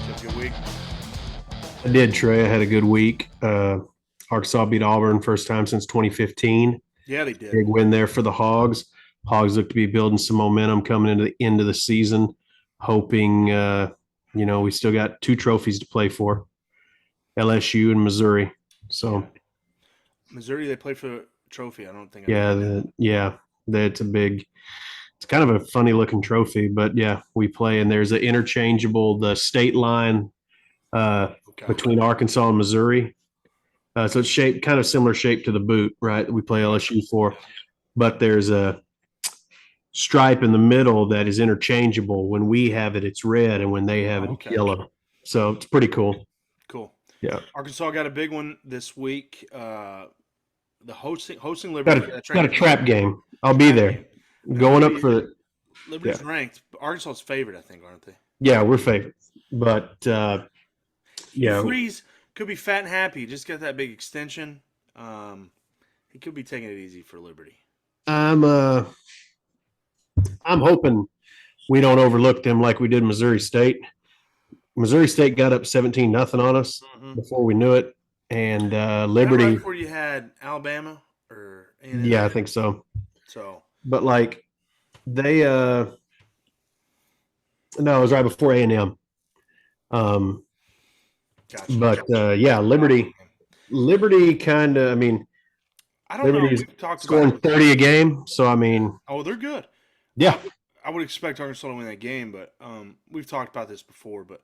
Have a good week. I did, Trey. I had a good week. Arkansas beat Auburn first time since 2015. Yeah, they did. Big win there for the Hogs. Hogs look to be building some momentum coming into the end of the season. Hoping, we still got two trophies to play for, LSU and Missouri. So, Missouri, they play for a trophy. I don't think. that's a big. It's kind of a funny looking trophy, but yeah, we play and there's an interchangeable the state line between Arkansas and Missouri. So it's shaped kind of similar shape to the boot, right? We play LSU for, but there's a stripe in the middle that is interchangeable. When we have it, it's red, and when they have it, it's yellow. So it's pretty cool. Cool. Yeah. Arkansas got a big one this week. The hosting Liberty. Got a trap game. I'll be there. Going up for the Liberty's ranked. Arkansas's favorite, I think, aren't they? Yeah, we're favorites. But Freeze could be fat and happy. Just got that big extension. He could be taking it easy for Liberty. I'm hoping we don't overlook them like we did Missouri State. Missouri State got up 17-0 on us before we knew it, and Liberty. Right before you had Alabama or A&M? Yeah, I think so. But like they, no, it was right before A&M. Gotcha. But Liberty kind of. I mean, I don't know. Liberty's scoring 30 a game, so I mean. Oh, they're good. Yeah. I would expect Arkansas to win that game, but we've talked about this before. But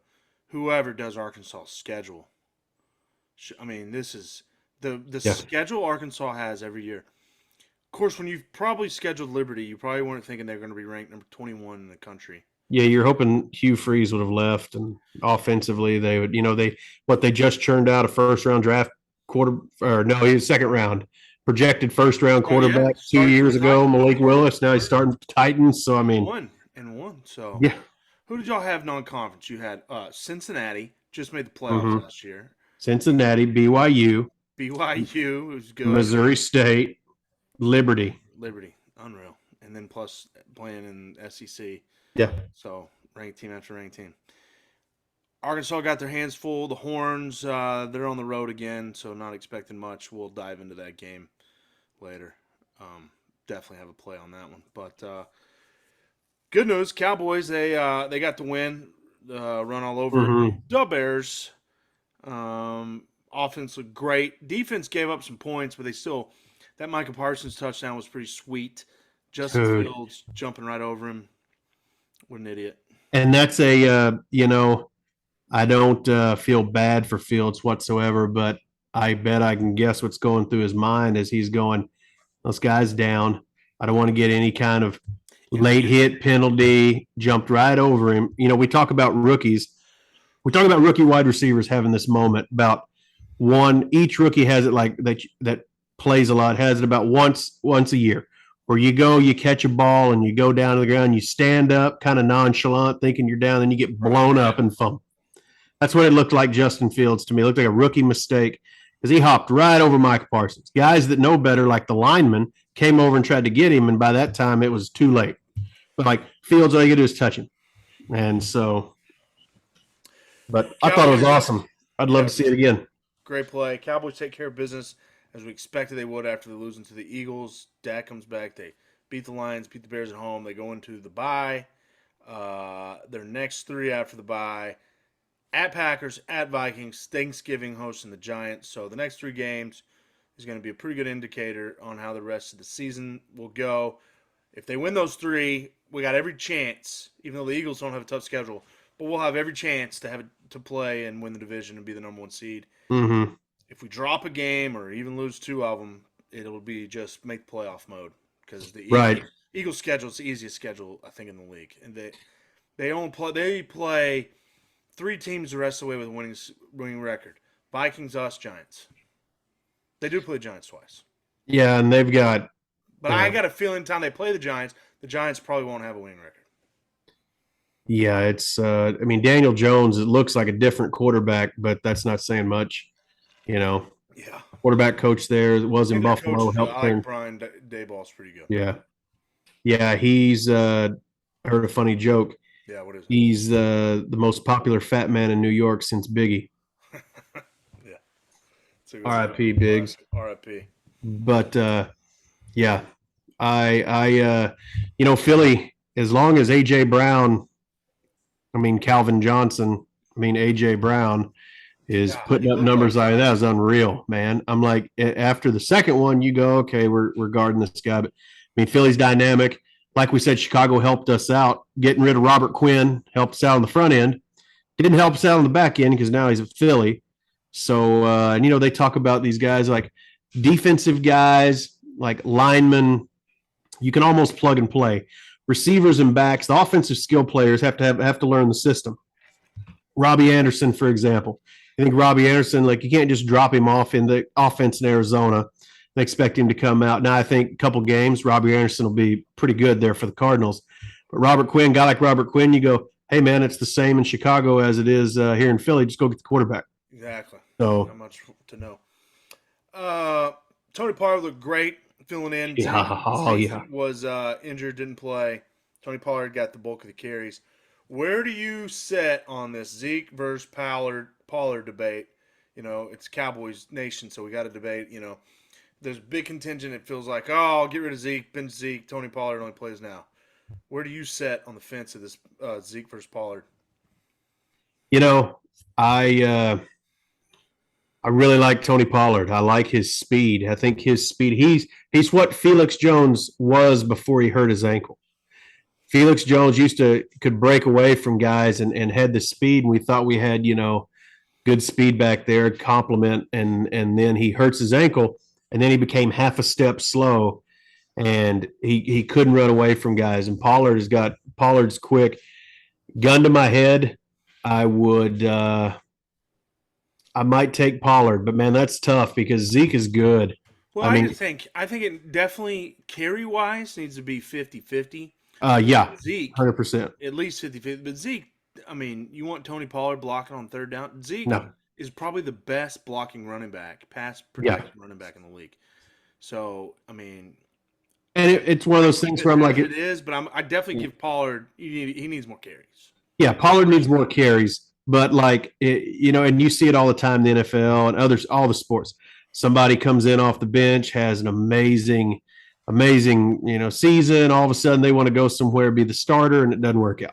whoever does Arkansas' schedule, I mean, this is the schedule Arkansas has every year. Of course, when you've probably scheduled Liberty, you probably weren't thinking they're going to be ranked number 21 in the country. Yeah, you're hoping Hugh Freeze would have left, and offensively they would. They just churned out a first-round draft he was second round. Projected first-round quarterback 2 years ago, Malik Willis. Now he's starting for Titans. So, I mean. 1-1. So, yeah. Who did y'all have non-conference? You had Cincinnati, just made the playoffs last year. Cincinnati, BYU. BYU was good. Missouri State, Liberty. Unreal. And then plus playing in SEC. Yeah. So, ranked team after ranked team. Arkansas got their hands full. The Horns, they're on the road again, so not expecting much. We'll dive into that game later. Definitely have a play on that one. But good news, Cowboys, they got the win, run all over the Bears. Offense looked great. Defense gave up some points, but they still – that Micah Parsons touchdown was pretty sweet. Justin Fields jumping right over him. What an idiot. And that's I don't feel bad for Fields whatsoever, but I bet I can guess what's going through his mind as he's going, those guys down. I don't want to get any kind of late hit penalty, jumped right over him. We talk about rookies. We talk about rookie wide receivers having this moment about one. Each rookie has it like that plays a lot, has it about once a year. Where you go, you catch a ball, and you go down to the ground, you stand up, kind of nonchalant, thinking you're down, then you get blown up and fumble. That's what it looked like Justin Fields to me. It looked like a rookie mistake because he hopped right over Micah Parsons. Guys that know better, like the lineman, came over and tried to get him, and by that time it was too late. But like Fields, all you got to do is touch him. And so, but I thought it was awesome. I'd love to see it again. Great play. Cowboys take care of business as we expected they would after losing to the Eagles. Dak comes back. They beat the Lions, beat the Bears at home. They go into the bye. Their next three after the bye. At Packers, at Vikings, Thanksgiving hosting the Giants. So the next three games is going to be a pretty good indicator on how the rest of the season will go. If they win those three, we got every chance, even though the Eagles don't have a tough schedule, but we'll have every chance to play and win the division and be the number one seed. Mm-hmm. If we drop a game or even lose two of them, it'll be just make playoff mode because the Eagles schedule is the easiest schedule I think in the league, and they play three teams the rest of the way with a winning record: Vikings, us, Giants. They do play the Giants twice. Yeah, and they've got. But I got a feeling time they play the Giants probably won't have a winning record. Yeah, it's. Daniel Jones. It looks like a different quarterback, but that's not saying much. Yeah. Quarterback coach there was in Buffalo. I like Brian Daboll's pretty good. Yeah. He's heard a funny joke. Yeah, what is it? He's the most popular fat man in New York since Biggie. Yeah. So it goes down R.I.P. in the class. Biggs. R.I.P. But yeah, Philly. As long as AJ Brown, I mean Calvin Johnson, I mean AJ Brown is God, he putting up looked like numbers like that is unreal, man. I'm like, after the second one, you go, okay, we're guarding this guy. But I mean, Philly's dynamic. Like we said, Chicago helped us out. Getting rid of Robert Quinn helped us out on the front end. He didn't help us out on the back end because now he's at Philly. So, they talk about these guys like defensive guys, like linemen. You can almost plug and play. Receivers and backs, the offensive skill players have to learn the system. Robbie Anderson, for example. I think Robbie Anderson, like you can't just drop him off in the offense in Arizona and expect him to come out. Now, I think a couple games, Robbie Anderson will be pretty good there for the Cardinals. But Robert Quinn, guy like Robert Quinn, you go, hey man, it's the same in Chicago as it is here in Philly. Just go get the quarterback. Exactly. So, Not much to know. Uh, Tony Pollard looked great filling in. yeah, oh Zeke yeah. was injured, didn't play. Tony Pollard got the bulk of the carries. Where do you set on this Zeke versus Pollard debate? It's Cowboys Nation, so we got to debate. There's a big contingent. It feels like, oh, get rid of Zeke, bench Zeke. Tony Pollard only plays now. Where do you set on the fence of this Zeke versus Pollard? You know, I I really like Tony Pollard. I like his speed. I think his speed. He's what Felix Jones was before he hurt his ankle. Felix Jones could break away from guys and had the speed, and we thought we had good speed back there, complement, and then he hurts his ankle, and then he became half a step slow, and he couldn't run away from guys. And Pollard's quick. Gun to my head, I would I might take Pollard, but man, that's tough because Zeke is good. Well, I I mean, think I think it definitely carry wise needs to be 50-50. yeah, Zeke 100%. at least 50-50. But Zeke, I mean, you want Tony Pollard blocking on third down. Zeke No, is probably the best blocking running back, pass yeah, protection running back in the league. So, I mean, and it's one of those keep things it where I'm like, as it is, but I definitely give Pollard, he needs more carries. yeah, Pollard needs more carries, but and you see it all the time in the NFL and all the sports. Somebody comes in off the bench, has an amazing, season. All of a sudden, they want to go somewhere, be the starter, and it doesn't work out.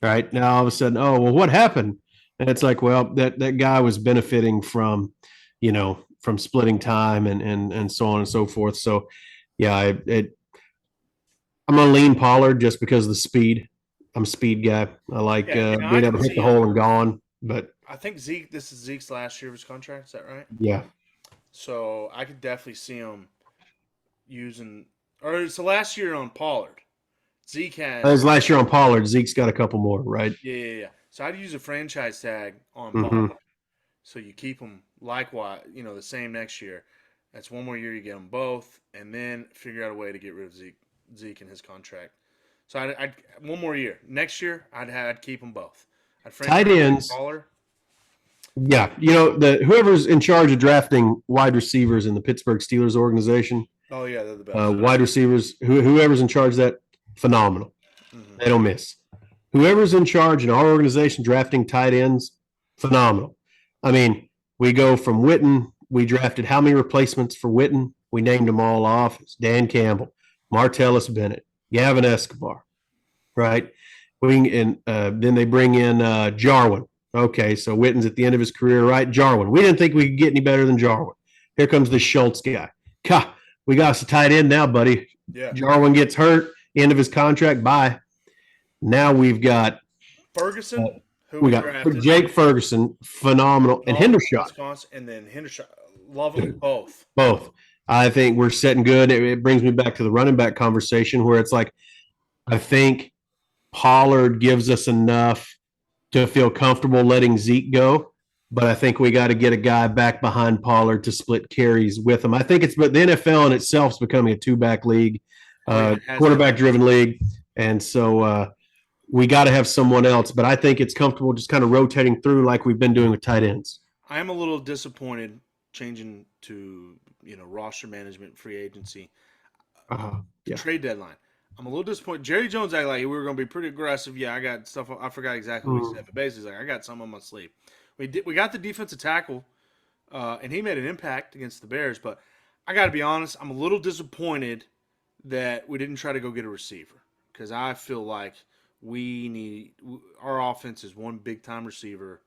Right now, all of a sudden, oh well, what happened? And it's like, well, that guy was benefiting from splitting time and so on and so forth. So, yeah, I'm gonna lean Pollard just because of the speed. I'm a speed guy. I like Yeah, and I being able can to hit see the him. hole and gone. But I think this is Zeke's last year of his contract. Is that right? yeah, So I could definitely see him using, or it's the last year on Pollard. Zeke his has, last year on Pollard, Zeke's got a couple more, right? yeah. So I'd use a franchise tag on Mm-hmm. Pollard. So you keep them likewise, the same next year. That's one more year you get them both, and then figure out a way to get rid of Zeke and his contract. So I'd one more year. Next year, I'd keep them both. I'd Tight franchise tag ends, Pollard. yeah. The whoever's in charge of drafting wide receivers in the Pittsburgh Steelers organization, Oh yeah, they're the best. wide receivers, whoever's in charge of that, phenomenal. Mm-hmm. They don't miss. Whoever's in charge in our organization drafting tight ends, phenomenal. I mean, we go from Witten. We drafted how many replacements for Witten? We named them all off. It's Dan Campbell, Martellus Bennett, Gavin Escobar, right? And then they bring in Jarwin. Okay, so Witten's at the end of his career, right? Jarwin. We didn't think we could get any better than Jarwin. Here comes the Schultz guy. God, we got us a tight end now, buddy. Yeah. Jarwin gets hurt, end of his contract. Bye. Now we've got Ferguson, who we we got drafted, Jake Ferguson, phenomenal, and all from Hendershot, Wisconsin, and then Hendershot. Love them both. both. I think we're setting good. It brings me back to the running back conversation where it's like I think Pollard gives us enough to feel comfortable letting Zeke go, but I think we got to get a guy back behind Pollard to split carries with him. I think but the NFL in itself is becoming a two-back league, Oh yeah, it has been. quarterback-driven league, and so we got to have someone else. But I think it's comfortable just kind of rotating through like we've been doing with tight ends. I am a little disappointed changing to roster management, free agency, Yeah. trade deadline. I'm a little disappointed. Jerry Jones acted like we were going to be pretty aggressive. Yeah, I got stuff. I forgot exactly what he Mm. said, but basically, like I got something on my sleeve. We got the defensive tackle, and he made an impact against the Bears. But I got to be honest, I'm a little disappointed that we didn't try to go get a receiver because I feel like we need our offense is one big time receiver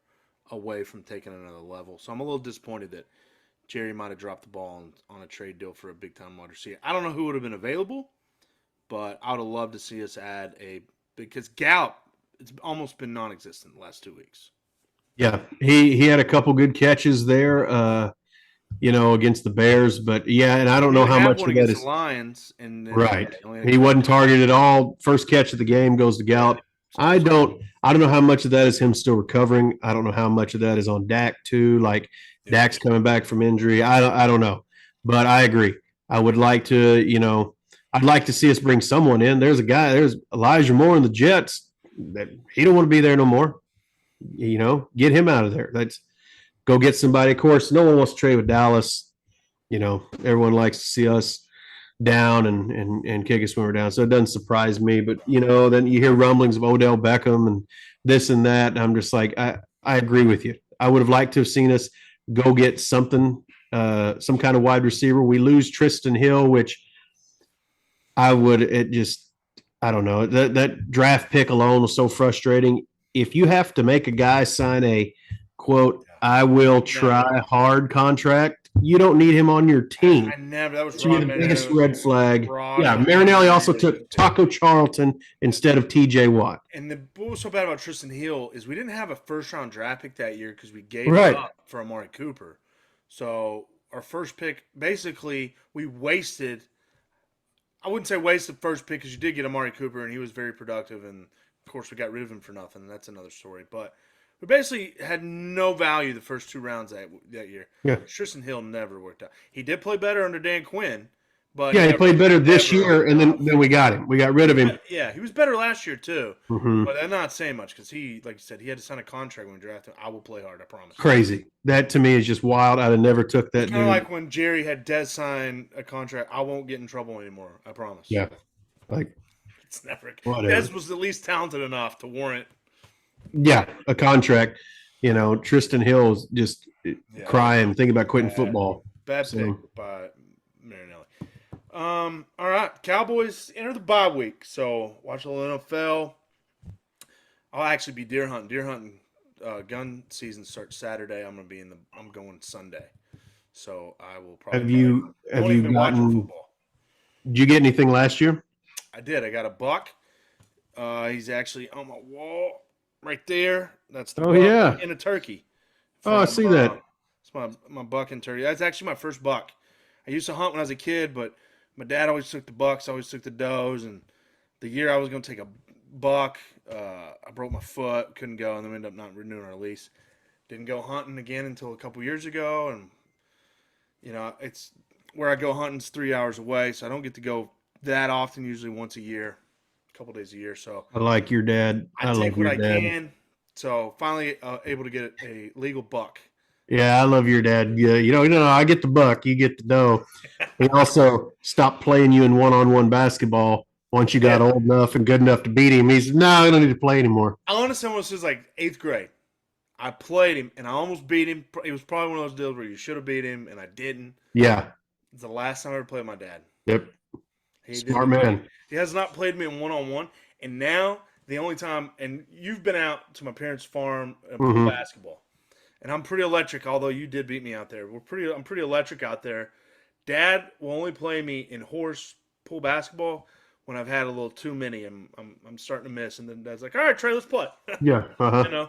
away from taking another level. So I'm a little disappointed that Jerry might have dropped the ball on a trade deal for a big time wide receiver. I don't know who would have been available, but I would have loved to see us add a because Gallup it's almost been non-existent the last 2 weeks. Yeah, he had a couple good catches there, against the Bears. But yeah, and I don't He know didn't how have much one of that against the is Lions, and then right. he only had a He wasn't catch. targeted at all. First catch of the game goes to Yeah, Gallup. so I don't know how much of that is him still recovering. I don't know how much of that is on Dak too. Like yeah. Dak's coming back from injury. I don't know, but I agree. I would like to, I'd like to see us bring someone in. There's Elijah Moore in the Jets that he don't want to be there no more. Get him out of there. Let's go get somebody. Of course, no one wants to trade with Dallas. Everyone likes to see us down and kick us when we're down. So it doesn't surprise me. But then you hear rumblings of Odell Beckham and this and that. And I'm just like, I agree with you. I would have liked to have seen us go get something, some kind of wide receiver. We lose Tristan Hill, which I don't know. That draft pick alone was so frustrating. If you have to make a guy sign a quote, I will try hard contract, you don't need him on your team. I never. That was Should be Rod the biggest Marinelli. red flag. Rod Yeah, Marinelli also Marinelli. took Taco Charlton instead of TJ Watt. And what was so bad about Tristan Hill is we didn't have a first round draft pick that year because we gave it Right. up for Amari Cooper. So our first pick, basically, we wasted. I wouldn't say wasted first pick because you did get Amari Cooper and he was very productive, and of course we got rid of him for nothing. And that's another story. But we basically had no value the first 2 rounds that year. Yeah. Tristan Hill never worked out. He did play better under Dan Quinn, but Yeah, he played better this never year, and then we got him. We got rid of him. Yeah, he was better last year too. Mhm. But I'm not saying much because he, like you said, he had to sign a contract when we drafted him. I will play hard, I promise. Crazy. That to me is just wild. I'd have never took that It's kind dude. of like when Jerry had Des sign a contract. I won't get in trouble anymore. I promise. Yeah. Like It's never. whatever. Des was at least talented enough to warrant. Yeah, a contract. Tristan Hill's just crying, thinking about quitting Bad. football. Bad So- pick by Marinelli. All right, Cowboys enter the bye week, so watch a little NFL. I'll actually be deer hunting. Deer hunting gun season starts Saturday. I'm going Sunday, so I will probably. Have you won't even be watching gotten? football. Did you get anything last year? I did. I got a buck. He's actually on my wall right there. That's the Oh, buck yeah. and a turkey. Oh, I see that. It's my buck and turkey. That's actually my first buck. I used to hunt when I was a kid, but my dad always took the bucks, always took the does, and the year I was going to take a buck, I broke my foot, couldn't go, and then we ended up not renewing our lease. Didn't go hunting again until a couple years ago, and it's where I go hunting's 3 hours away, so I don't get to go that often. Usually once a year, a couple days a year. So I like your dad. I love take what your I dad. can. So finally able to get a legal buck. Yeah, I love your dad. Yeah, I get the buck, you get the dough. He also stopped playing you in one-on-one basketball once you got old enough and good enough to beat him. He said, "No, I don't need to play anymore." I honestly almost was like 8th grade. I played him and I almost beat him. It was probably one of those deals where you should have beat him and I didn't. Yeah. It's the last time I ever played my dad. Yep. He Smart man. He has not played me in one-on-one, and now the only time, and you've been out to my parents' farm and play basketball, and I'm pretty electric. Although you did beat me out there, I'm pretty electric out there. Dad will only play me in horse pool basketball when I've had a little too many. I'm starting to miss, and then Dad's like, "All right, Trey, let's play." Yeah. Uh-huh.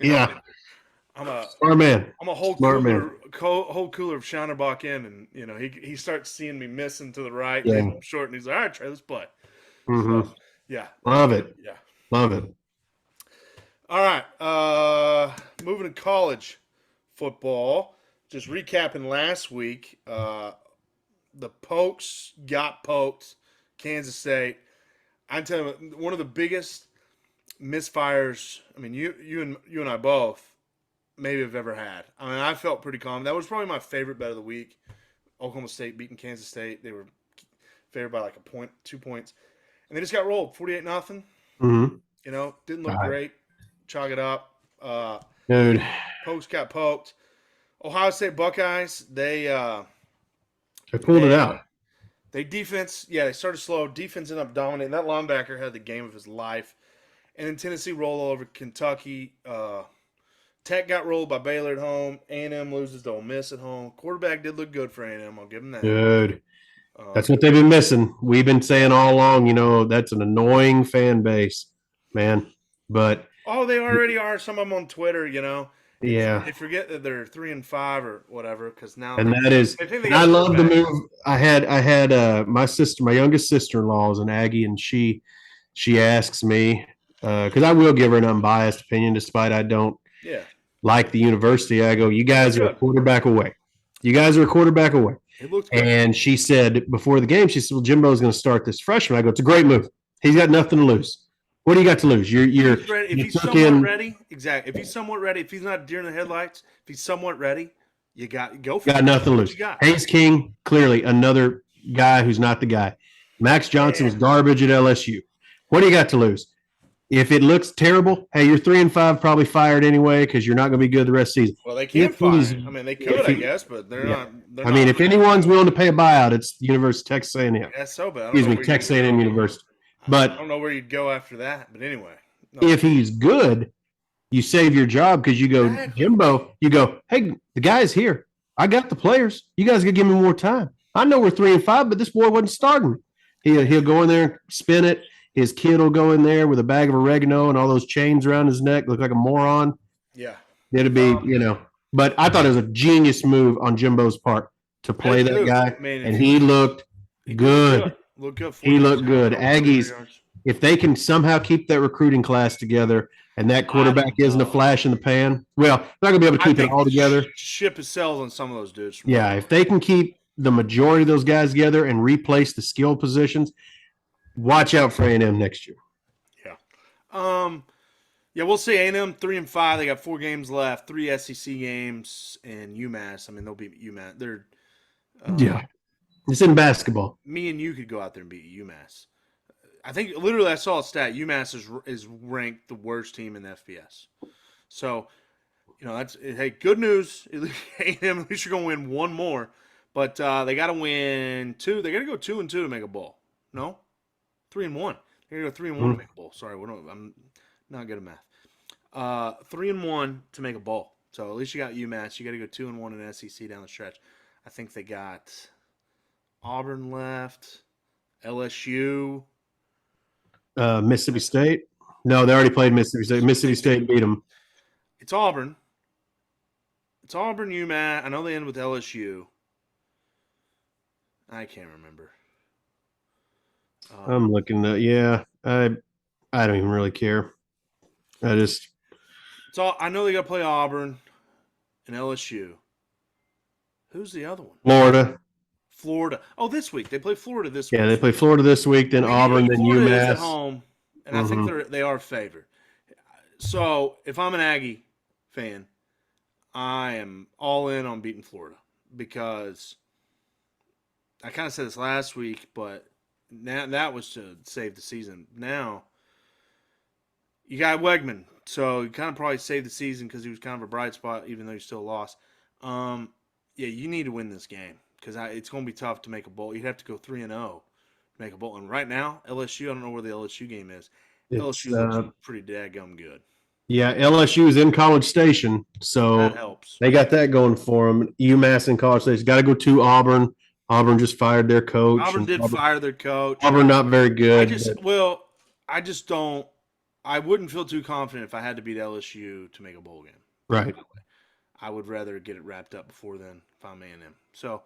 Yeah. I'm a Smart man. I'm a whole Smart cooler of Shinerbach in, and he starts seeing me missing to the right, Yeah. and I'm short, and he's like, "All right, Trey, let's play." Mhm. So, yeah, Love it. yeah. Love it. All right, moving to college football. Just recapping last week, the Pokes got poked. Kansas State. I'm telling you, one of the biggest misfires. I mean, you and I both maybe have ever had. I mean, I felt pretty calm. That was probably my favorite bet of the week. Oklahoma State beating Kansas State. They were favored by like a point, 2 points, and they just got rolled 48-0. Mm-hmm. Didn't look great. Chalk it up. Dude, Pokes got poked. Ohio State Buckeyes, they pulled it out. they defense, yeah, they started slow. Defense ended up dominating. That linebacker had the game of his life. And then Tennessee roll over Kentucky. Tech got rolled by Baylor at home. A&M loses to Ole Miss at home. Quarterback did look good for A&M. I'll give them that. Dude, that's what they've been missing. We've been saying all along, that's an annoying fan base, man. But they already are. Some of them on Twitter, yeah, they forget that they're 3-5 or whatever because now and that is. they think they And got I a love the quarterback. move. I had my youngest sister-in-law is an Aggie, and she asks me because I will give her an unbiased opinion, despite I don't Yeah, like the university. I go, you guys are a good. quarterback away. You guys are a quarterback away. It looked good. And she said before the game, she said, "Well, Jimbo's going to start this freshman." I go, "It's a great move. He's got nothing to lose. What do you got to lose? He's ready. If you he's took somewhat in ready, exactly. If he's somewhat ready, if he's not deer in the headlights, if he's somewhat ready, you go for got it. nothing to What lose." you got? Hayes King, clearly another guy who's not the guy. Max Johnson was garbage at LSU. What do you got to lose? If it looks terrible, hey, you're 3-5, probably fired anyway because you're not going to be good the rest of the season. Well, they can If fire he's, him. I mean, they if could, I he, guess, but they're yeah. not. They're I mean, not. if anyone's willing to pay a buyout, it's the University of Texas A&M. I guess so, but I don't Excuse know me, where Texas you'd A&M go. University. I But don't know where you'd go after that. But anyway, no. if he's good, you save your job because you go, Exactly. Jimbo, you go, hey, the guy's here. I got the players. You guys got to give me more time. I know we're 3-5, but this boy wasn't starting. He'll go in there and spin it. His kid will go in there with a bag of oregano and all those chains around his neck, look like a moron. Yeah. It'd be, But I thought it was a genius move on Jimbo's part to play that guy, and he looked good. Looked good. He looked good. 40 Aggies, yards. if they can somehow keep that recruiting class together and that quarterback isn't a flash in the pan, well, they're not going to be able to keep it all together. Ship is sails on some of those dudes. Yeah, if they can keep the majority of those guys together and replace the skill positions, watch out for A&M next year. Yeah. Yeah, we'll see. A&M 3-5. They got 4 games left, 3 SEC games, and UMass. I mean, they'll beat UMass. They're yeah, it's in basketball. Me and you could go out there and beat UMass. I think literally I saw a stat. UMass is ranked the worst team in the FBS. So, that's hey, good news. A&M, at least you're gonna win one more, but they got to win 2. They got to go 2-2 to make a bowl. No, 3-1. They got to go 3-1 to make a bowl. Sorry, I'm not good at math. 3-1 to make a bowl. So at least you got UMass. You got to go 2-1 in SEC down the stretch. I think they got Auburn left, LSU, Mississippi State. No, they already played Mississippi State. Mississippi State beat them. It's Auburn. It's Auburn, UMass. I know they end with LSU. I can't remember. I'm looking at I don't even really care. I know they got to play Auburn and LSU. Who's the other one? Florida. Oh, this week they play Florida this week. Yeah, they play Florida this week, then Auburn, then Florida UMass is at home, and I think they are favored. So if I'm an Aggie fan, I am all in on beating Florida because I kind of said this last week, but now that was to save the season. Now you got Wegman, so you kind of probably saved the season because he was kind of a bright spot, even though he still lost. Yeah, you need to win this game because it's going to be tough to make a bowl. You'd have to go 3-0 to make a bowl. And right now, LSU, I don't know where the LSU game is. LSU looks pretty daggum good. Yeah, LSU is in College Station, so that helps. They got that going for them. UMass in College Station. Got to go to Auburn. Auburn just fired their coach. Auburn did fire their coach. Auburn not very good. I just don't. I wouldn't feel too confident if I had to beat LSU to make a bowl game. Right. I would rather get it wrapped up before then if I'm A&M. So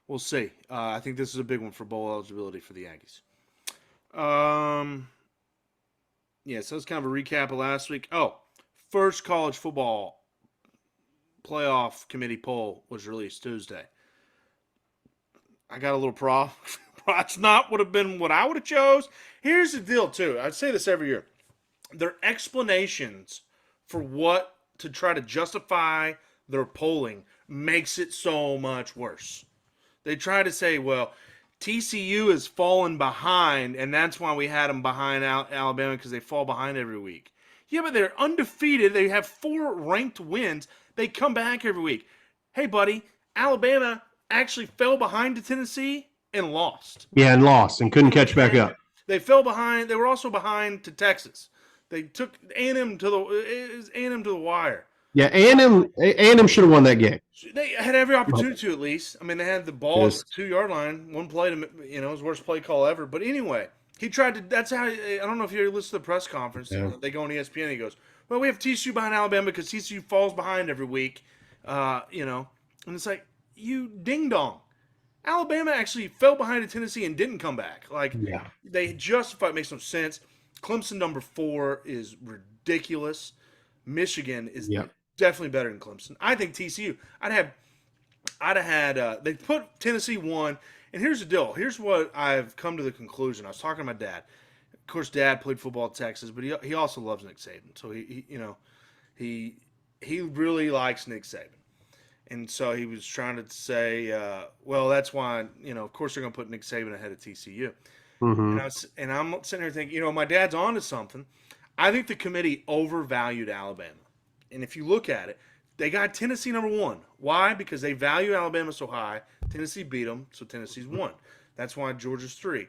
we'll see. I think this is a big one for bowl eligibility for the Aggies. Yeah, so it's kind of a recap of last week. Oh, first college football playoff committee poll was released Tuesday. I got a little It's not would have been what I would have chose. Here's the deal, too. I say this every year. Their explanations for what to try to justify their polling makes it so much worse. They try to say, well, TCU has fallen behind, and that's why we had them behind Alabama, because they fall behind every week. Yeah, but they're undefeated. They have 4 ranked wins. They come back every week. Hey, buddy, Alabama actually fell behind to Tennessee and lost. Yeah, and lost and couldn't catch back up. They fell behind. They were also behind to Texas. They took A&M to the wire. Yeah, A&M should have won that game. They had every opportunity to, at least. I mean, they had the ball Yes. at the 2-yard line. One play to, his worst play call ever. But anyway, he tried to. That's how. I don't know if you listened to the press conference. Yeah. They go on ESPN. And he goes, "Well, we have TCU behind Alabama because TCU falls behind every week." And it's like, you ding dong. Alabama actually fell behind to Tennessee and didn't come back. Like, Yeah. they justified. It makes no sense. Clemson number 4 is ridiculous. Michigan is Yep. definitely better than Clemson. I think TCU. I'd have had. They put Tennessee 1, and here's the deal. Here's what I've come to the conclusion. I was talking to my dad. Of course, Dad played football at Texas, but he also loves Nick Saban. So he really likes Nick Saban. And so he was trying to say, well, that's why, of course they're going to put Nick Saban ahead of TCU. Mm-hmm. And I'm sitting here thinking, my dad's on to something. I think the committee overvalued Alabama. And if you look at it, they got Tennessee number 1. Why? Because they value Alabama so high. Tennessee beat them, so Tennessee's 1. That's why Georgia's 3.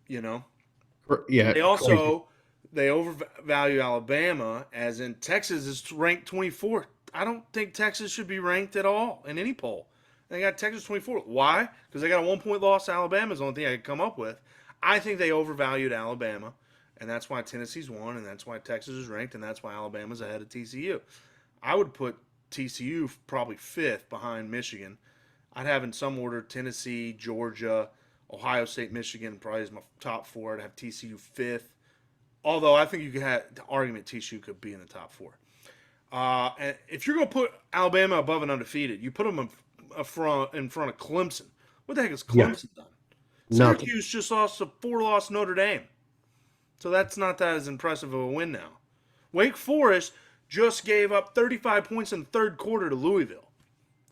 Yeah. They overvalue Alabama, as in Texas is ranked 24th. I don't think Texas should be ranked at all in any poll. They got Texas 24th. Why? Because they got a 1-point loss to Alabama is the only thing I could come up with. I think they overvalued Alabama, and that's why Tennessee's 1, and that's why Texas is ranked, and that's why Alabama's ahead of TCU. I would put TCU probably 5th behind Michigan. I'd have in some order Tennessee, Georgia, Ohio State, Michigan probably is my top 4. I'd have TCU 5th. Although I think you could have the argument TCU could be in the top 4. And if you're going to put Alabama above an undefeated, you put them in front of Clemson. What the heck has Clemson done? Syracuse just lost a 4-loss Notre Dame. So that's not that as impressive of a win now. Wake Forest just gave up 35 points in the third quarter to Louisville.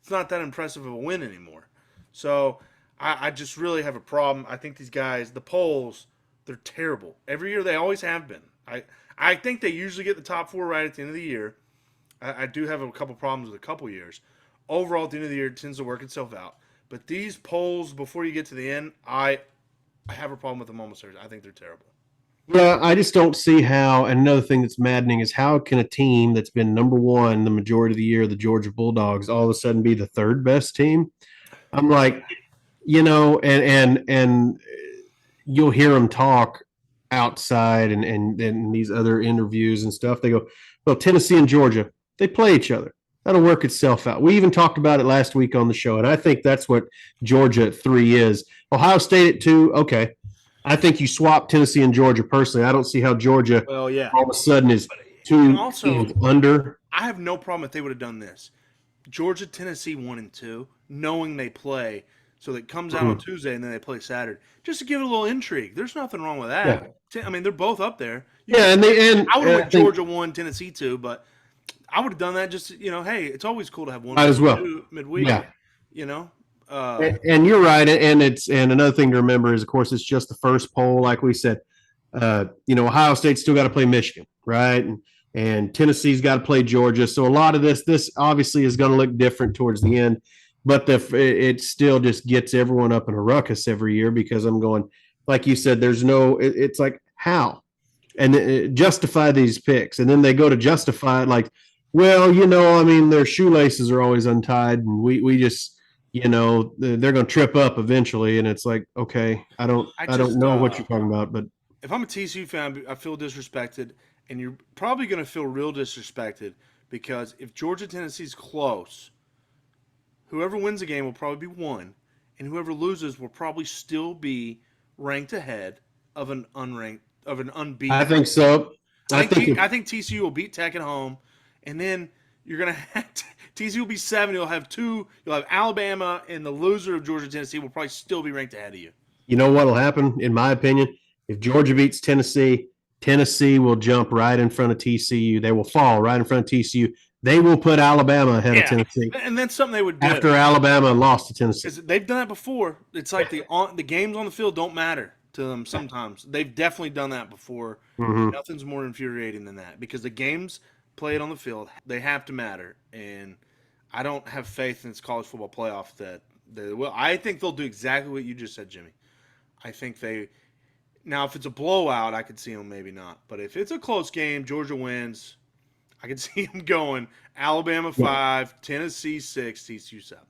It's not that impressive of a win anymore. So I just really have a problem. I think these guys, the polls, they're terrible. Every year they always have been. I think they usually get the top 4 right at the end of the year. I do have a couple problems with a couple years. Overall, at the end of the year, it tends to work itself out. But these polls, before you get to the end, I have a problem with them almost every time. I think they're terrible. Yeah, I just don't see how. And another thing that's maddening is how can a team that's been number 1 the majority of the year, the Georgia Bulldogs, all of a sudden be the 3rd best team? I'm like, and you'll hear them talk outside and these other interviews and stuff. They go, well, Tennessee and Georgia, they play each other. That'll work itself out. We even talked about it last week on the show, and I think that's what Georgia at 3 is. Ohio State at 2, okay. I think you swap Tennessee and Georgia personally. I don't see how Georgia all of a sudden is 2 under. I have no problem if they would have done this. Georgia, Tennessee 1 and 2, knowing they play, so that it comes out on Tuesday and then they play Saturday, just to give it a little intrigue. There's nothing wrong with that. Yeah. I mean, they're both up there. I would have went Georgia 1, Tennessee 2, but I would have done that just, hey, it's always cool to have 1 as well midweek. Yeah. And you're right, and another thing to remember is, of course, it's just the first poll, like we said. Ohio State's still got to play Michigan, right? And Tennessee's got to play Georgia. So a lot of this obviously is going to look different towards the end, but it still just gets everyone up in a ruckus every year, because I'm going, like you said, it's like, how? And justify these picks, and then they go to justify it like, well, their shoelaces are always untied, and we just, they're going to trip up eventually, and it's like, okay, I don't know what you're talking about, but if I'm a TCU fan, I feel disrespected, and you're probably going to feel real disrespected, because if Georgia Tennessee's close, whoever wins the game will probably be 1, and whoever loses will probably still be ranked ahead of an unbeaten. I think so. I think TCU will beat Tech at home, and then you're gonna have TCU will be 7. You'll have Alabama, and the loser of Georgia Tennessee will probably still be ranked ahead of you. You know what'll happen, in my opinion? If Georgia beats Tennessee, Tennessee will jump right in front of TCU. They will fall right in front of TCU. They will put Alabama ahead of Tennessee and that's something they would do after Alabama lost to Tennessee. because they've done that before. It's like the games on the field don't matter to them sometimes. They've definitely done that before. Mm-hmm. Nothing's more infuriating than that because the games played on the field, they have to matter. And I don't have faith in this college football playoff that they will. I think they'll do exactly what you just said, Jimmy. I think they now if it's a blowout, I could see them maybe not. But if it's a close game, Georgia wins. I could see them going Alabama 5, Tennessee 6, TCU 7.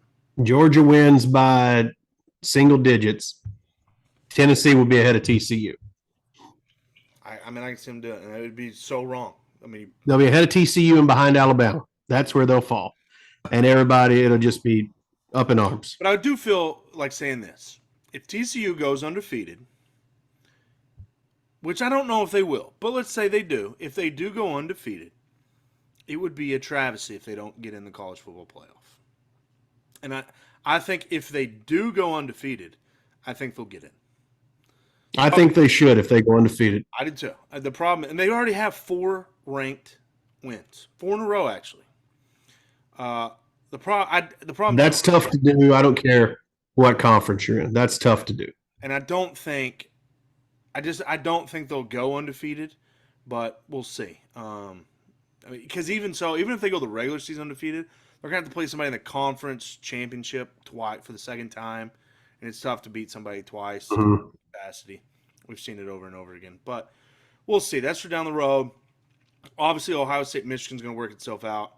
Georgia wins by single digits. Tennessee will be ahead of TCU. I mean, I can see them do it, and it would be so wrong. I mean, they'll be ahead of TCU and behind Alabama. That's where they'll fall. And everybody, it'll just be up in arms. But I do feel like saying this. If TCU goes undefeated, which I don't know if they will, but let's say they do. If they do go undefeated, it would be a travesty if they don't get in the college football playoff. And I think if they do go undefeated, I think they'll get in. I think they should if they go undefeated. I did too. The problem, and they already have 4 ranked wins, 4 in a row actually. The problem. That's tough to do. I don't care what conference you're in. That's tough to do. And I don't think they'll go undefeated, but we'll see. Because even if they go the regular season undefeated, they're gonna have to play somebody in the conference championship twice for the second time, and it's tough to beat somebody twice. Mm-hmm. Capacity. We've seen it over and over again, but we'll see. That's for down the road. Obviously, Ohio State, Michigan's going to work itself out.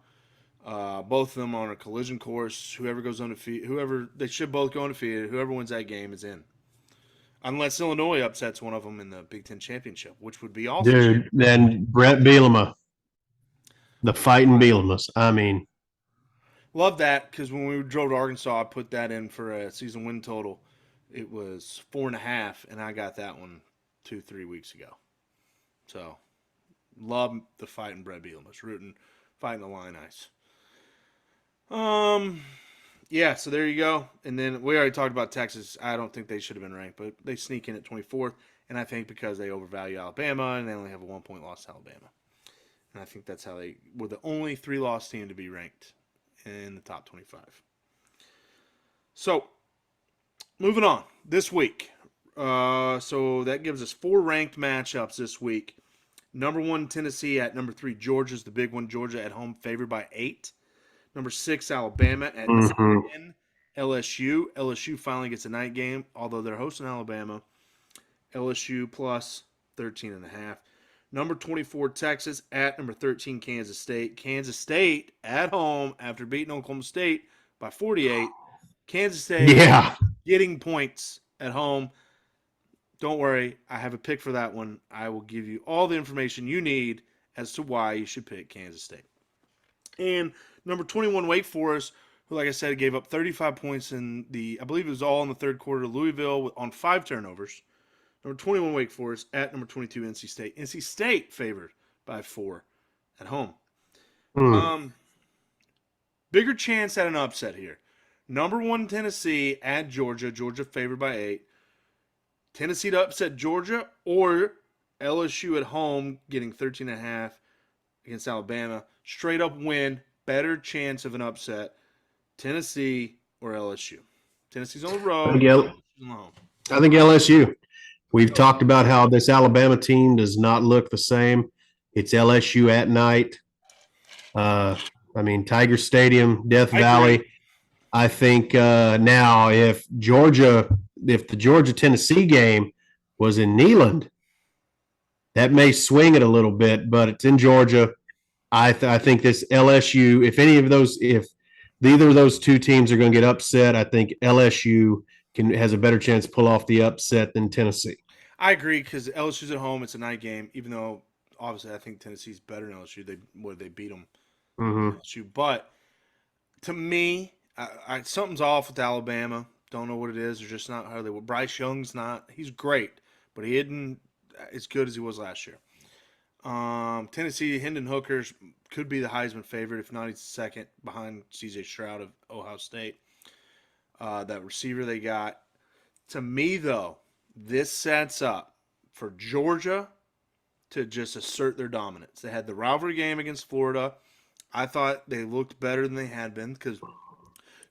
Both of them on a collision course. Whoever goes undefeated, they should both go undefeated. Whoever wins that game is in, unless Illinois upsets one of them in the Big Ten championship, which would be awesome. Dude, then Brett Bielema, the fighting Bielemas. I mean, love that because when we drove to Arkansas, I put that in for a season win total. It was 4.5, and I got that one 2-3 weeks ago. So, love the fighting Brett Bielemas, fighting the Illini. Yeah, so there you go. And then we already talked about Texas. I don't think they should have been ranked, but they sneak in at 24th, and I think because they overvalue Alabama and they only have a 1-point loss to Alabama. And I think that's how they were the only 3-loss team to be ranked in the top 25. So, moving on this week. So that gives us 4 ranked matchups this week. Number 1, Tennessee at number 3, Georgia's the big one. Georgia at home favored by 8. Number 6, Alabama at 10. LSU. LSU finally gets a night game, although they're hosting Alabama. LSU plus 13.5. Number 24, Texas at number 13, Kansas State. Kansas State at home after beating Oklahoma State by 48. Kansas State getting points at home. Don't worry, I have a pick for that one. I will give you all the information you need as to why you should pick Kansas State. And number 21, Wake Forest, who, like I said, gave up 35 points I believe it was all in the third quarter to Louisville on 5 turnovers. Number 21, Wake Forest at number 22, NC State. NC State favored by 4 at home. Bigger chance at an upset here. Number 1, Tennessee at Georgia. Georgia favored by 8. Tennessee to upset Georgia or LSU at home getting 13.5 against Alabama. Straight up win. Better chance of an upset. Tennessee or LSU. Tennessee's on the road. I think LSU. We've talked about how this Alabama team does not look the same. It's LSU at night. Tiger Stadium, Death Valley. I think now if the Georgia-Tennessee game was in Neyland, that may swing it a little bit, but it's in Georgia. I think this LSU, if either of those two teams are going to get upset, I think LSU has a better chance to pull off the upset than Tennessee. I agree because LSU's at home. It's a night game, even though obviously I think Tennessee's better than LSU. They beat them. Mm-hmm. LSU, but to me, something's off with Alabama. Don't know what it is. They're just not how they were. Bryce Young's not. He's great, but he isn't as good as he was last year. Tennessee, Hendon Hooker's could be the Heisman favorite. If not, he's second behind C.J. Stroud of Ohio State. That receiver they got. To me, though, this sets up for Georgia to just assert their dominance. They had the rivalry game against Florida. I thought they looked better than they had been because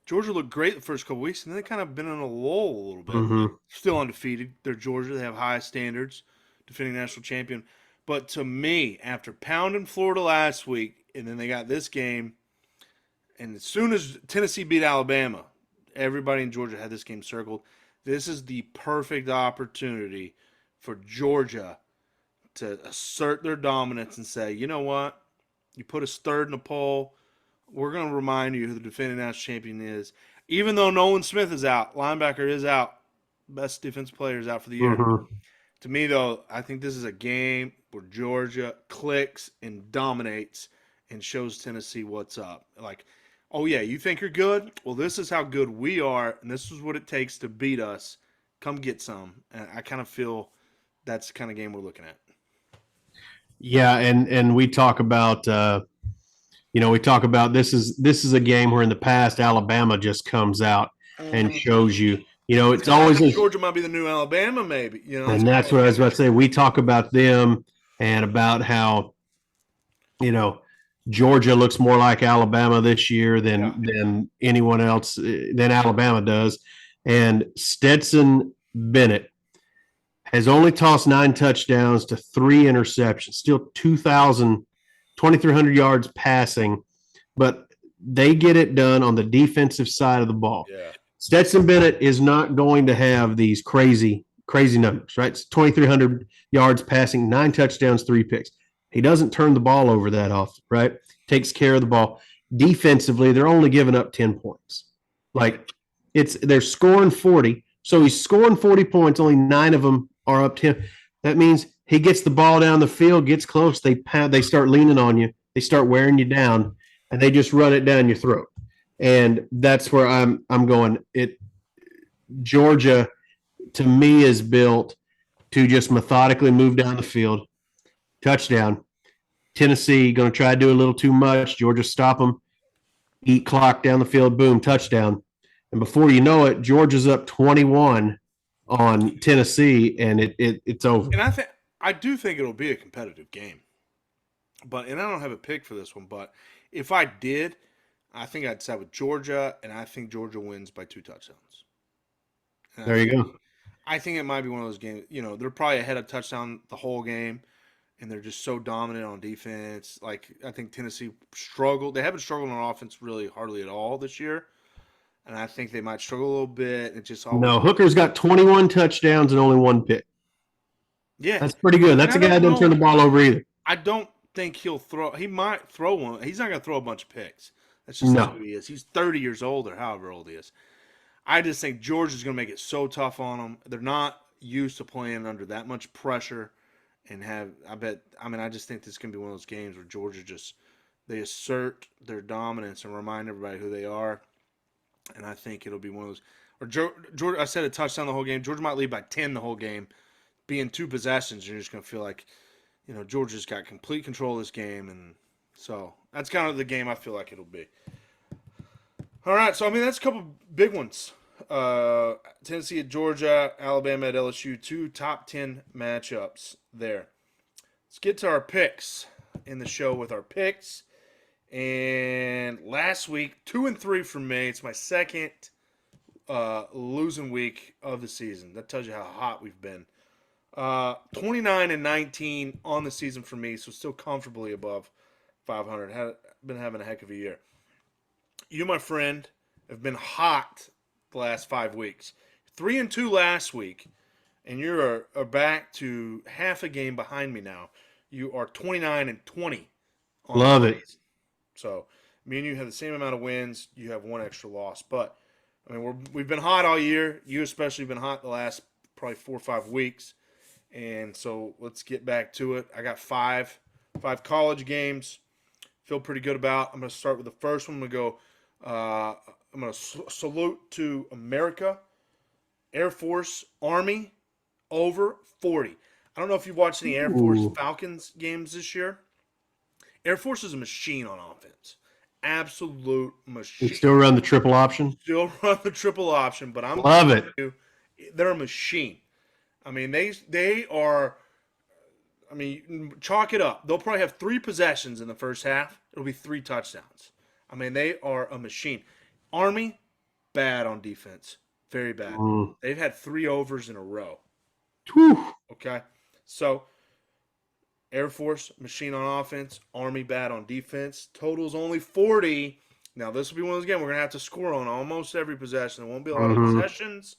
Georgia looked great the first couple weeks, and then they kind of been in a lull a little bit. Mm-hmm. Still undefeated. They're Georgia. They have high standards, defending national champion. But to me, after pounding Florida last week, and then they got this game, and as soon as Tennessee beat Alabama, everybody in Georgia had this game circled. This is the perfect opportunity for Georgia to assert their dominance and say, you know what? You put us third in the poll. We're going to remind you who the defending national champion is. Even though Nolan Smith is out, linebacker is out, best defense player is out for the year. Mm-hmm. To me, though, I think this is a game where Georgia clicks and dominates and shows Tennessee what's up. Like, oh, yeah, you think you're good? Well, this is how good we are, and this is what it takes to beat us. Come get some. And I kind of feel that's the kind of game we're looking at. Yeah, and we talk about we talk about this is a game where in the past Alabama just comes out and shows you. It's always Georgia might be the new Alabama, maybe. And that's what I was about to say. We talk about them and about how Georgia looks more like Alabama this year than anyone else than Alabama does. And Stetson Bennett has only tossed 9 touchdowns to 3 interceptions, still 2,300 yards passing, but they get it done on the defensive side of the ball. Yeah. Stetson Bennett is not going to have these crazy numbers, right? It's 2,300 yards passing, 9 touchdowns, 3 picks. He doesn't turn the ball over that often, right? Takes care of the ball. Defensively, they're only giving up 10 points. Like they're scoring 40. So he's scoring 40 points. Only 9 of them are up to him. That means he gets the ball down the field, gets close. They start leaning on you. They start wearing you down, and they just run it down your throat. And that's where I'm going. Georgia, to me, is built to just methodically move down the field. Touchdown. Tennessee going to try to do a little too much. Georgia stop them. Eat clock down the field. Boom, touchdown. And before you know it, Georgia's up 21 on Tennessee, and it's over. And I do think it'll be a competitive game. And I don't have a pick for this one, but if I did, I think I'd side with Georgia, and I think Georgia wins by 2 touchdowns. There you go. I think it might be one of those games. They're probably ahead of touchdown the whole game, and they're just so dominant on defense. Like, I think Tennessee struggled. They haven't struggled on offense really hardly at all this year. And I think they might struggle a little bit. It just No, Hooker's got 21 touchdowns and only 1 pick. Yeah. That's pretty good. That's a guy that doesn't turn the ball over either. I don't think he'll throw. He might throw one. He's not going to throw a bunch of picks. That's just not who he is. He's 30 years old or however old he is. I just think Georgia's going to make it so tough on them. They're not used to playing under that much pressure and I just think this is going to be one of those games where Georgia they assert their dominance and remind everybody who they are. And I think it'll be one of those. Or Georgia, I said a touchdown the whole game. Georgia might lead by 10 the whole game. Being 2 possessions, you're just going to feel like, Georgia's got complete control of this game. And so that's kind of the game I feel like it'll be. All right. So, that's a couple big ones. Tennessee at Georgia, Alabama at LSU. 2 top 10 matchups there. Let's get to our picks in the show with our picks. And last week, 2-3 for me. It's my second losing week of the season. That tells you how hot we've been. 29-19 on the season for me, so still comfortably above 500. Been having a heck of a year. You, my friend, have been hot the last 5 weeks. 3-2 last week, and you're back to half a game behind me now. You are 29-20. Love it. Season. So, me and you have the same amount of wins. You have 1 extra loss. But, we've been hot all year. You especially been hot the last probably 4 or 5 weeks. And so, let's get back to it. I got 5 college games. Feel pretty good about. I'm going to start with the first one. I'm going to salute to America. Air Force, Army, over 40. I don't know if you've watched any Air Force Falcons games this year. Air Force is a machine on offense. Absolute machine. You still run the triple option? Still run the triple option, but I'm love it. They're a machine. They are I mean, chalk it up. They'll probably have 3 possessions in the first half. It'll be 3 touchdowns. I mean, they are a machine. Army, bad on defense. Very bad. Mm. They've had 3 overs in a row. Whew. Okay? So, Air Force, machine on offense. Army, bad on defense. Total's only 40. Now, this will be one of those games we're going to have to score on almost every possession. There won't be a lot of possessions.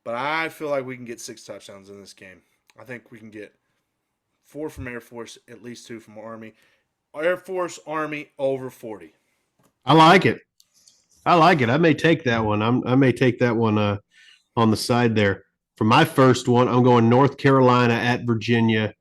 But I feel like we can get 6 touchdowns in this game. I think we can get 4 from Air Force, at least 2 from Army. Air Force, Army, over 40. I like it. I may take that one. I may take that one on the side there. For my first one, I'm going North Carolina at Virginia,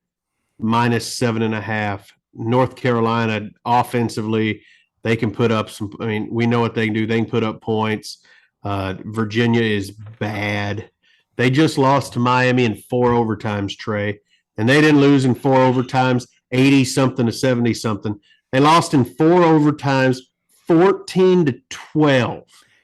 -7.5. North Carolina offensively, they can put up some. I mean, we know what they can do. They can put up points. Virginia is bad. They just lost to Miami in 4 overtimes, Trey, and they didn't lose in 4 overtimes, 80-something to 70-something. They lost in 4 overtimes, 14-12.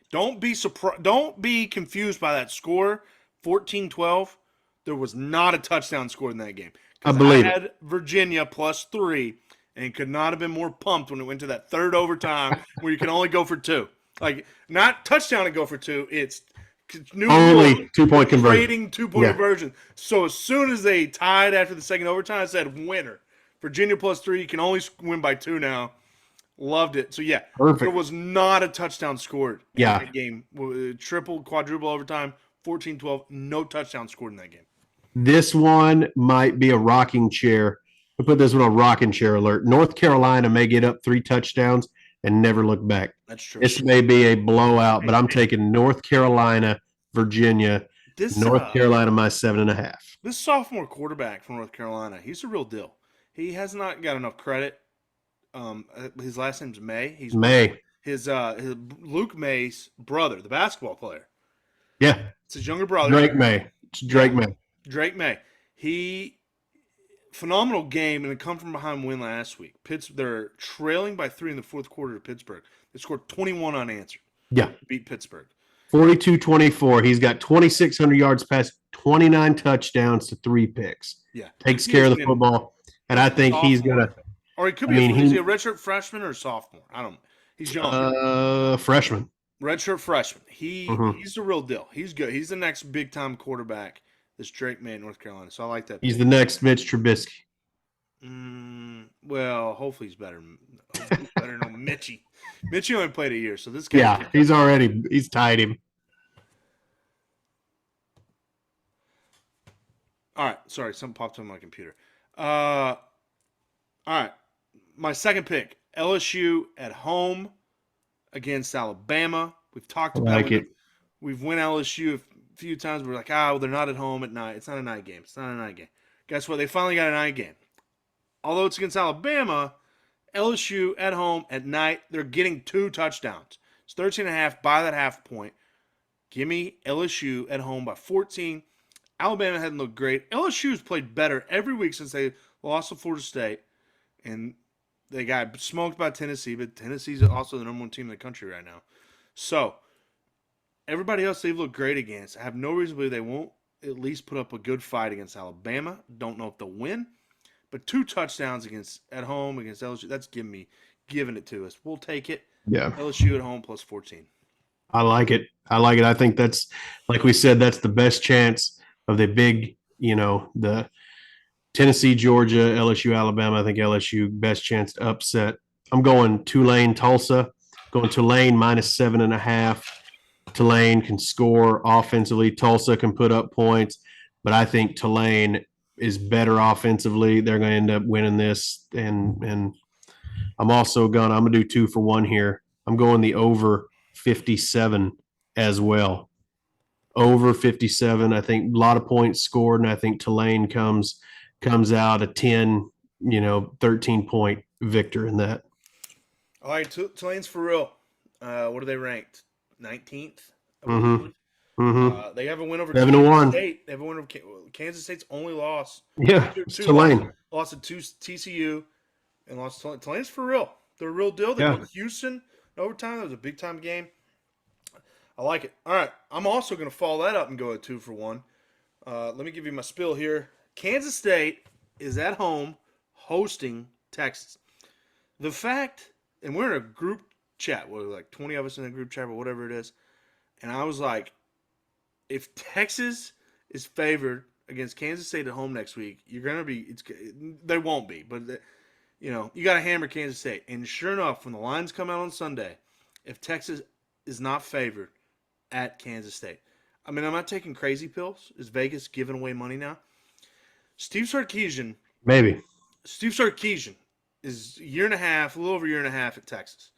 Don't be surprised. Don't be confused by that score, 14-12. There was not a touchdown scored in that game. I believe I had Virginia +3, and could not have been more pumped when it went to that 3rd overtime where you can only go for 2. Like, not touchdown and go for 2. It's new only 2-point conversion. Trading 2-point conversion. So as soon as they tied after the 2nd overtime, I said winner. Virginia +3. You can only win by 2 now. Loved it. So yeah, Perfect. There was not a touchdown scored in Yeah. that game. Triple, quadruple overtime, 14-12. No touchdown scored in that game. This one might be a rocking chair. I put this one on rocking chair alert. North Carolina may get up 3 touchdowns and never look back. That's true. This may be a blowout, but I'm taking North Carolina, Virginia, North Carolina -7.5. This sophomore quarterback from North Carolina, he's a real deal. He has not got enough credit. His last name's May. He's May. His Luke May's brother, the basketball player. Yeah. It's his younger brother. Drake May. It's Drake May. Drake May. Phenomenal game and a come from behind win last week. They're trailing by 3 in the 4th quarter to Pittsburgh. They scored 21 unanswered. Yeah. Beat Pittsburgh. 42-24. He's got 2,600 yards pass, 29 touchdowns to 3 picks. Yeah. Takes care of the football. And I think he's going to. Or he could be is he a redshirt freshman or a sophomore? I don't know. He's young. Freshman. Redshirt freshman. He's the real deal. He's good. He's the next big time quarterback. This Drake May in North Carolina. So I like that. He's the next Mitch Trubisky. Well, hopefully he's better. Hopefully he's better than Mitchie. Mitchie only played a year, so this guy. Yeah, he's tied him. All right. Sorry, something popped on my computer. All right. My second pick, LSU at home against Alabama. We've talked about it. We've won LSU a few times. We're like, well, they're not at home at night. It's not a night game. It's not a night game. Guess what? They finally got a night game. Although it's against Alabama, LSU at home at night, they're getting 2 touchdowns. It's 13.5 by that half point. Give me LSU at home by 14. Alabama hadn't looked great. LSU's played better every week since they lost to Florida State. And they got smoked by Tennessee, but Tennessee's also the number 1 team in the country right now. So, everybody else they've looked great against. I have no reason to believe they won't at least put up a good fight against Alabama. Don't know if they'll win, but 2 touchdowns at home against LSU, that's giving it to us. We'll take it. Yeah. LSU at home +14. I like it. I think that's, like we said, that's the best chance of the big, the Tennessee, Georgia, LSU, Alabama. I think LSU best chance to upset. I'm going Tulane, Tulsa. Going Tulane -7.5. Tulane can score offensively. Tulsa can put up points, but I think Tulane is better offensively. They're going to end up winning this. And I'm going to do 2 for 1 here. I'm going the over 57 as well. Over 57. I think a lot of points scored, and I think Tulane comes out a 10, 13-point victor in that. All right, Tulane's for real. What are they ranked? 19th? They have a win over Kansas State. They have a win over Kansas State's only loss. Yeah, Tulane. Lost to TCU and lost to Tulane. Tulane's for real. They're a real deal. They beat Houston in overtime. That was a big-time game. I like it. All right, I'm also going to follow that up and go at 2 for 1. Let me give you my spill here. Kansas State is at home hosting Texas. The fact, and we're in a group chat, with like 20 of us in a group chat or whatever it is, and I was like, if Texas is favored against Kansas State at home next week, you're gonna be. They won't be, but you got to hammer Kansas State. And sure enough, when the lines come out on Sunday, if Texas is not favored at Kansas State, I mean, I'm not taking crazy pills. Is Vegas giving away money now? Steve Sarkisian Maybe. Steve Sarkisian is a year and a half, a little over a year and a half at Texas.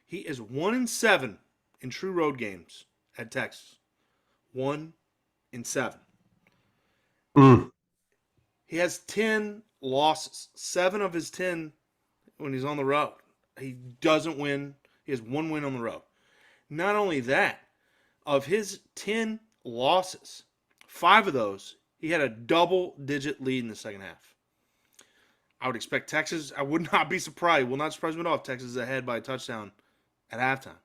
He is 1-7 in true road games at Texas. 1-7. Mm. He has 10 losses. 7 of his 10 when he's on the road. He doesn't win. He has 1 win on the road. Not only that, of his 10 losses, 5 of those, he had a double-digit lead in the second half. I would expect Texas. I would not be surprised. Will not surprise me at all if Texas is ahead by a touchdown at halftime.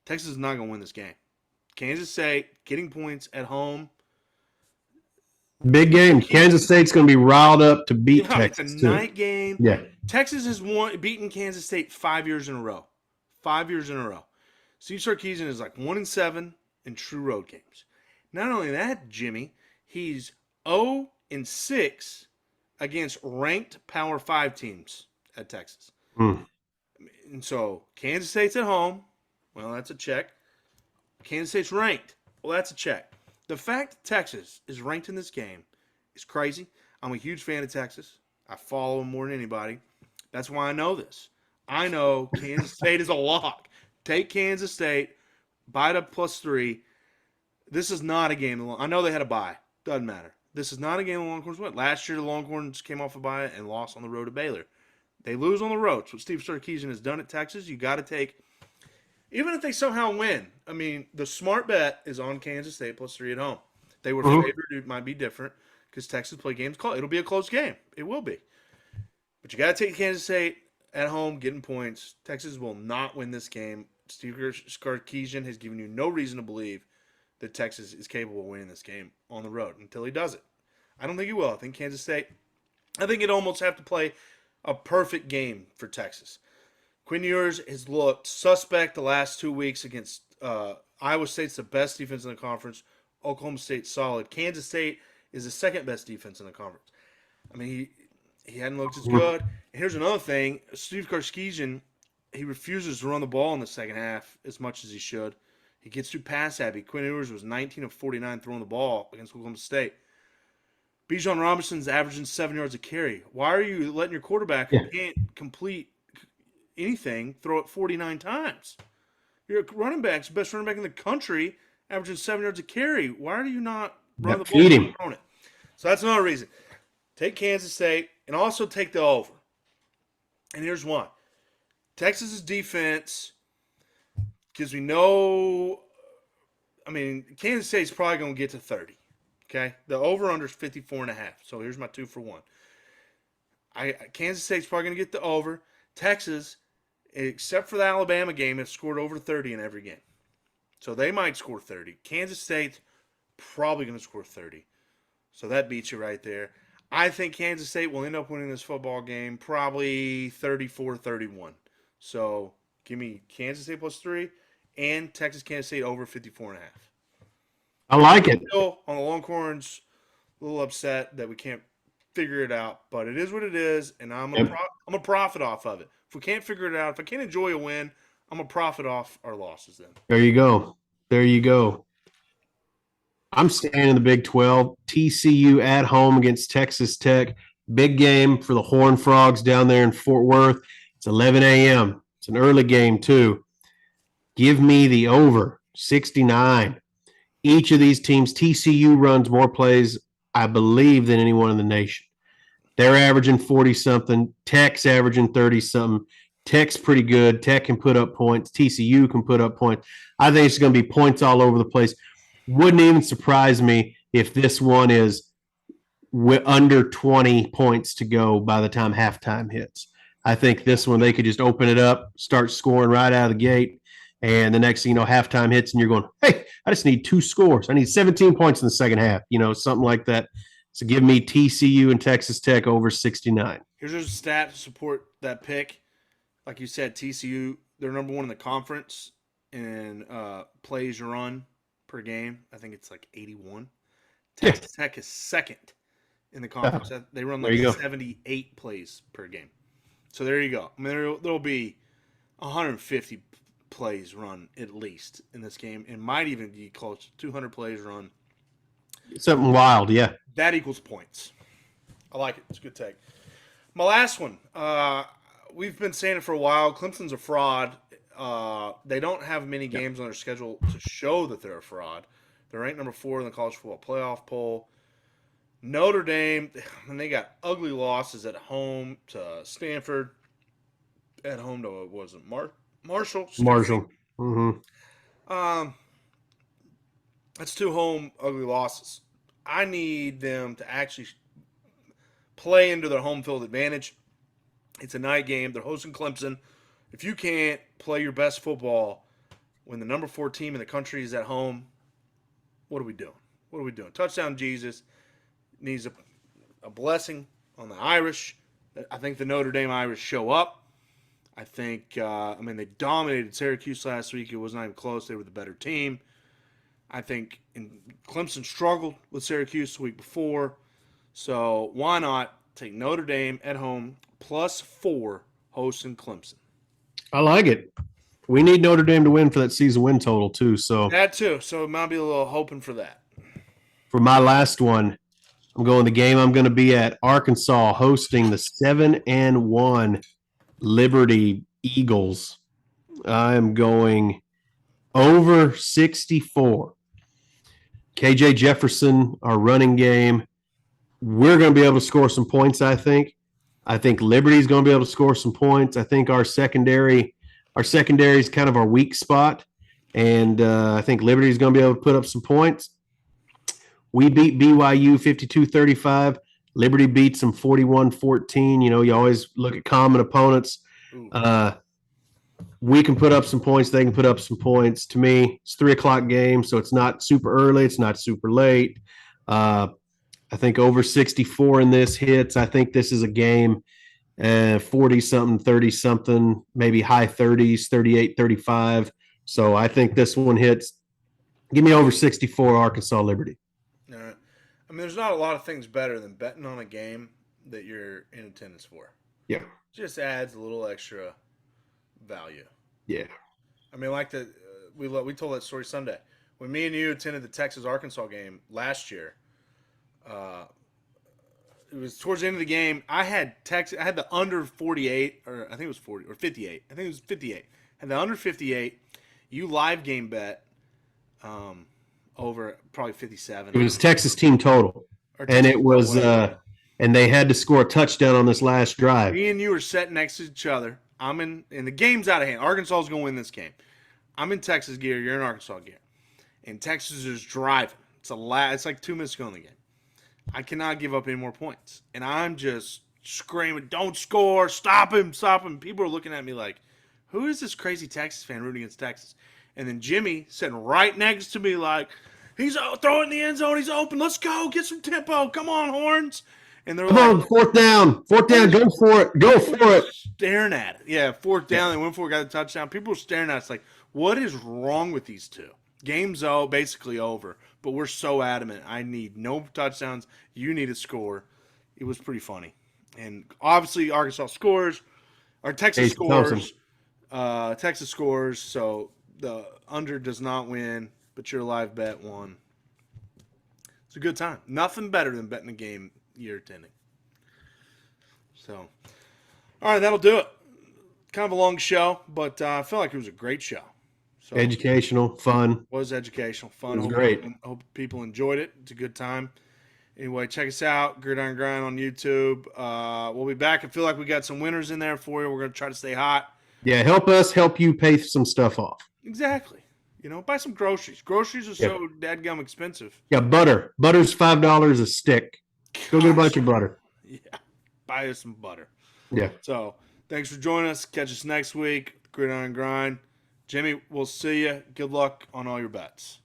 Texas is not going to win this game. Kansas State getting points at home. Big game. Kansas State's going to be riled up to beat Texas. It's a night game. Yeah. Texas has beaten Kansas State 5 years in a row. 5 years in a row. Steve Sarkisian is like 1-7 in true road games. Not only that, Jimmy, he's 0-6 against ranked Power 5 teams at Texas. Mm. And so Kansas State's at home. Well, that's a check. Kansas State's ranked. Well, that's a check. The fact that Texas is ranked in this game is crazy. I'm a huge fan of Texas. I follow them more than anybody. That's why I know this. I know Kansas State is a lock. Take Kansas State, buy it up +3. This is not a game. I know they had a bye. Doesn't matter. This is not a game the Longhorns win. Last year, the Longhorns came off a bye and lost on the road to Baylor. They lose on the road. It's what Steve Sarkisian has done at Texas. You got to take, even if they somehow win. I mean, the smart bet is on Kansas State +3 at home. They were favored. It might be different because Texas play games close. It'll be a close game. It will be. But you got to take Kansas State at home, getting points. Texas will not win this game. Steve Sarkisian has given you no reason to believe that Texas is capable of winning this game on the road until he does it. I don't think he will. I think Kansas State, I think it'd almost have to play a perfect game for Texas. Quinn Ewers has looked suspect the last 2 weeks against Iowa State's the best defense in the conference. Oklahoma State's solid. Kansas State is the second best defense in the conference. I mean, he hadn't looked as good. And here's another thing. Steve Sarkisian, he refuses to run the ball in the second half as much as he should. He gets too pass happy. Quinn Ewers was 19 of 49 throwing the ball against Oklahoma State. Bijan Robinson's averaging 7 yards a carry. Why are you letting your quarterback who can't complete anything throw it 49 times? Your running back's best running back in the country, averaging 7 yards a carry. Why are you not running the ball and throwing it? So that's another reason. Take Kansas State and also take the over. And here's why. Texas's defense gives me no – I mean, Kansas State's probably going to get to 30. Okay? The over-under is 54.5. So here's my 2 for 1. Kansas State's probably going to get the over. Texas, except for the Alabama game, have scored over 30 in every game. So they might score 30. Kansas State's probably going to score 30. So that beats you right there. I think Kansas State will end up winning this football game probably 34-31. So give me Kansas State +3 and Texas-Kansas State over 54.5. I like it. Still on the Longhorns, a little upset that we can't figure it out, but it is what it is, and I'm gonna profit off of it. If we can't figure it out, if I can't enjoy a win, I'm gonna profit off our losses then. There you go. There you go. I'm staying in the Big 12. TCU at home against Texas Tech. Big game for the Horned Frogs down there in Fort Worth. It's 11 a.m. It's an early game, too. Give me the over, 69. Each of these teams, TCU runs more plays, I believe, than anyone in the nation. They're averaging 40-something. Tech's averaging 30-something. Tech's pretty good. Tech can put up points. TCU can put up points. I think it's going to be points all over the place. Wouldn't even surprise me if this one is under 20 points to go by the time halftime hits. I think this one they could just open it up, start scoring right out of the gate, and the next thing you know, halftime hits, and you're going, hey, I just need 2 scores. I need 17 points in the second half, something like that. So give me TCU and Texas Tech over 69. Here's a stat to support that pick. Like you said, TCU, they're number one in the conference in plays run per game. I think it's like 81. Yeah. Texas Tech is second in the Uh, conference. They run there like you go. 78 plays per game. So there you go. I mean, there'll be 150 plays run at least in this game. It might even be close to 200 plays run. Something wild, yeah. That equals points. I like it. It's a good take. My last one. We've been saying it for a while. Clemson's a fraud. They don't have many games on their schedule to show that they're a fraud. They're ranked number 4 in the college football playoff poll. Notre Dame, and they got ugly losses at home to Stanford, at home to Marshall. Marshall. Mm-hmm. That's 2 home ugly losses. I need them to actually play into their home field advantage. It's a night game. They're hosting Clemson. If you can't play your best football when the number 4 team in the country is at home, what are we doing? What are we doing? Touchdown Jesus needs a blessing on the Irish. I think the Notre Dame Irish show up. I think, they dominated Syracuse last week. It was not even close. They were the better team. I think Clemson struggled with Syracuse the week before. So why not take Notre Dame at home +4 hosting Clemson? I like it. We need Notre Dame to win for that season win total, too. So That too. So it might be a little hoping for that. for my last one, I'm going the game I'm going to be at Arkansas hosting the 7-1 Liberty Eagles. I'm going over 64. KJ Jefferson, our running game. We're going to be able to score some points, I think. I think Liberty's going to be able to score some points. I think our secondary is kind of our weak spot. And I think Liberty's going to be able to put up some points. We beat BYU 52-35. Liberty beats them 41-14. You know, you always look at common opponents. We can put up some points. They can put up some points. To me, it's 3:00 game, so it's not super early. It's not super late. I think over 64 in this hits. I think this is a game 40-something, 30-something, maybe high 30s, 38, 35. So I think this one hits. Give me over 64 Arkansas Liberty. All right. I mean, there's not a lot of things better than betting on a game that you're in attendance for. Yeah. Just adds a little extra value. Yeah. I mean, like we told that story Sunday when me and you attended the Texas Arkansas game last year. It was towards the end of the game. I had the under 48, or I think it was 40 or 58. I think it was 58. Had the under 58. You live game bet over probably 57. It was Texas team total, and it was and they had to score a touchdown on this last drive. Me and you were sitting next to each other. I'm in, and the game's out of hand. Arkansas is going to win this game. I'm in Texas gear. You're in Arkansas gear, and Texas is driving. It's like 2 minutes to go in the game. I cannot give up any more points, and I'm just screaming, "Don't score! Stop him! Stop him!" People are looking at me like, "Who is this crazy Texas fan rooting against Texas?" And then Jimmy sitting right next to me like, "He's throwing in the end zone. He's open. Let's go. Get some tempo. Come on, Horns." And they're Come like, on, fourth down. Go for it. Go for it. Staring at it. Yeah, fourth down. They went for it, got a touchdown. People were staring at us like, what is wrong with these two? Game's basically over, but we're so adamant. I need no touchdowns. You need to score. It was pretty funny. And obviously, Arkansas scores. Or Texas scores. Texas scores, so the under does not win, but your live bet won. It's a good time. Nothing better than betting a game you're attending. So, all right, that'll do it. Kind of a long show, but I feel like it was a great show. So, educational, fun. Was educational, fun. It was great. Hope people enjoyed it. It's a good time. Anyway, check us out, Gridiron Grind on YouTube. We'll be back. I feel like we got some winners in there for you. We're going to try to stay hot. Yeah, help us help you pay some stuff off. Exactly. You know, buy some groceries. Groceries are so dadgum expensive. Yeah, butter. Butter's $5 a stick. Go get a bunch of butter. Yeah, buy us some butter. Yeah. So, thanks for joining us. Catch us next week. Gridiron Grind. Jimmy, we'll see you. Good luck on all your bets.